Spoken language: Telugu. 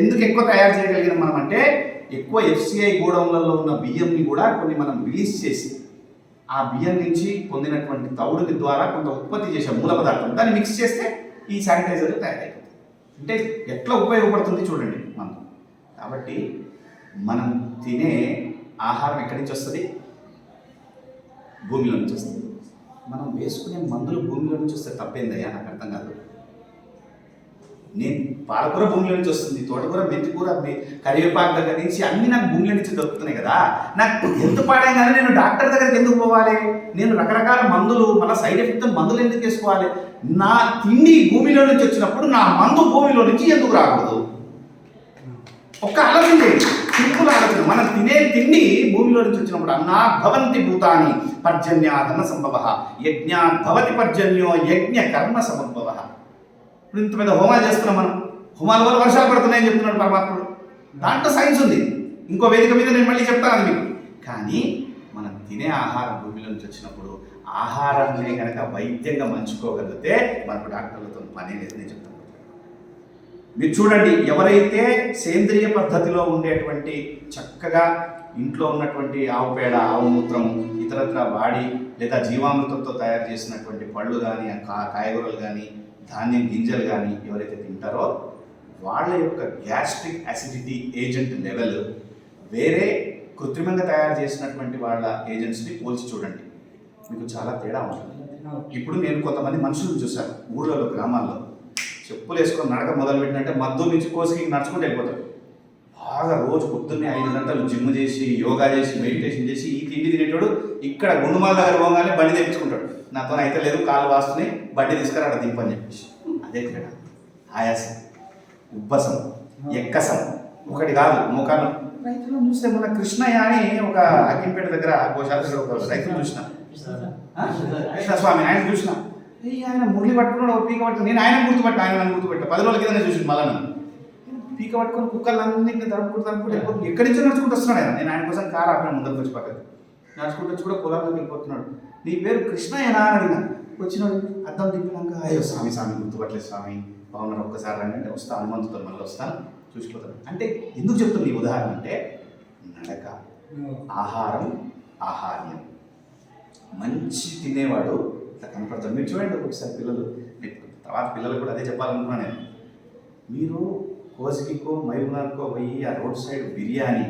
ఎందుకు ఎక్కువ తయారు చేయగలిగినాం మనం అంటే ఎక్కువ FCI గోడౌన్లలో ఉన్న బియ్యంని కూడా కొన్ని మనం రిలీజ్ చేసి ఆ బియ్యం నుంచి పొందినటువంటి తౌడుని ద్వారా కొంత ఉత్పత్తి చేసే మూల పదార్థం దాన్ని మిక్స్ చేస్తే ఈ శానిటైజర్ తయారైపోతుంది. అంటే ఎట్లా ఉపయోగపడుతుంది చూడండి మనం. కాబట్టి మనం తినే ఆహారం ఎక్కడి నుంచి వస్తుంది? భూమిలో నుంచి వస్తుంది. మనం వేసుకునే మందులు భూమిలో నుంచి వస్తే తప్పేందయ్యా? నాకు అర్థం కాదు. నేను పాలకూర భూమిలో నుంచి వస్తుంది, తోటకూర, మెంతికూర, కరివేపాకు దగ్గర నుంచి అన్నీ నాకు భూమిలో నుంచి దొరుకుతున్నాయి కదా. నాకు ఎంత పాడాయి కానీ నేను డాక్టర్ దగ్గరికి ఎందుకు పోవాలి? నేను రకరకాల మందులు మళ్ళీ సైడ్ ఎఫెక్ట్ మందులు ఎందుకు వేసుకోవాలి? నా తిండి భూమిలో నుంచి వచ్చినప్పుడు నా మందు భూమిలో నుంచి ఎందుకు రాకూడదు? ఒక్క ఆలోచన చేయండి, సింపుల్ ఆలోచన. మనం తినే తిండి భూమిలో నుంచి వచ్చినప్పుడు అన్నా భవంతి భూతాని పర్జన్యాధన సంభవ యజ్ఞాత్ భవతి పర్జన్యో యజ్ఞ కర్మ సమద్భవ. ఇప్పుడు ఇంత పెద్ద హోమాలు చేస్తున్నాం మనం, హోమాల వల్ల వర్షాలు పడుతున్నాయని చెప్తున్నాడు పరమాత్ముడు. దాంట్లో సైన్స్ ఉంది, ఇంకో వేదిక మీద నేను మళ్ళీ చెప్తాను అది మీకు. కానీ మనం తినే ఆహారం భూమిలో నుంచి వచ్చినప్పుడు ఆహారాన్ని కనుక వైద్యంగా మంచుకోగలిగితే మనకు డాక్టర్లతో పని లేదు. నేను చెప్తాను, మీరు చూడండి, ఎవరైతే సేంద్రియ పద్ధతిలో ఉండేటువంటి చక్కగా ఇంట్లో ఉన్నటువంటి ఆవు పేడ, ఆవు మూత్రము, ఇతరత్ర వాడి లేదా జీవామృతంతో తయారు చేసినటువంటి పళ్ళు కానీ కాయగూరలు కానీ ధాన్యం గింజలు కానీ ఎవరైతే తింటారో వాళ్ళ యొక్క గ్యాస్ట్రిక్ అసిడిటీ ఏజెంట్ లెవెల్ వేరే కృత్రిమంగా తయారు చేసినటువంటి వాళ్ళ ఏజెంట్స్ని పోల్చి చూడండి, మీకు చాలా తేడా ఉంటుంది. ఇప్పుడు నేను కొంతమంది మనుషులను చూశాను ఊళ్ళలో, గ్రామాల్లో చెప్పులు వేసుకొని నడక మొదలుపెట్టినంటే మద్దూరు నుంచి కోసికి నడుచుకుంటూ వెళ్ళిపోతాడు. బాగా రోజు పొద్దున్నే 5 గంటలు జిమ్ చేసి, యోగా చేసి, మెడిటేషన్ చేసి ఈ తిండి తినేటోడు ఇక్కడ గుండుమాల దగ్గర పోగానే బండి తెప్పించుకుంటాడు. నాతో అయితే లేదు, కాలు వాస్తుని బండి తీసుకురా అక్కడ దింపని చెప్పేసి. అదే తేడా. ఆయాసం, ఉబ్బసం, ఎక్కసం ఒకటి కాదు. మోకాలు రైతులను చూస్తే మన కృష్ణయ్య అని ఒక అగ్గిపేట దగ్గర గోశాల దగ్గర ఒక రైతులు చూసిన, కృష్ణస్వామి, ఆయన చూసిన. ఆయన మురళి పట్టుకున్నాడు, పీక పట్టుకుని. నేను ఆయన గుర్తుపట్ట, ఆయన నన్ను గుర్తుపెట్ట. 10 రోజుల కింద చూసింది మళ్ళీ నన్ను. పీక పట్టుకొని కుక్కర్లన్నింటినీ తరుపుకుంటూ ఎక్కడి నుంచో నడుచుకుంటూ వస్తున్నాడు ఆయన. నేను ఆయన కోసం కారు ఆపిన ముందరికి వచ్చి పక్కన నడుచుకుంటూ వచ్చి కూడా పొలాల్లోకి వెళ్ళిపోతున్నాడు. నీ పేరు కృష్ణయ్యనా అని అడిగిన. వచ్చినాడు, అద్దం తిప్పినాక అయ్యో స్వామి గుర్తుపట్టలేదు స్వామి, బాగున్నాడు, ఒక్కసారి రండి అంటే వస్తా, హనుమంతుతో మళ్ళీ వస్తాను, చూసిపోతాను. అంటే ఎందుకు చెప్తుంది ఈ ఉదాహరణ అంటే నడక, ఆహారం, ఆహార్యం. మంచి తినేవాడు ఇట్లా కనపడతాడు. మీరు చూడండి ఒకసారి పిల్లలు, తర్వాత పిల్లలు కూడా అదే చెప్పాలనుకున్నా నేను. మీరు కోసికో మైబునార్కో పోయి ఆ రోడ్ సైడ్ బిర్యానీ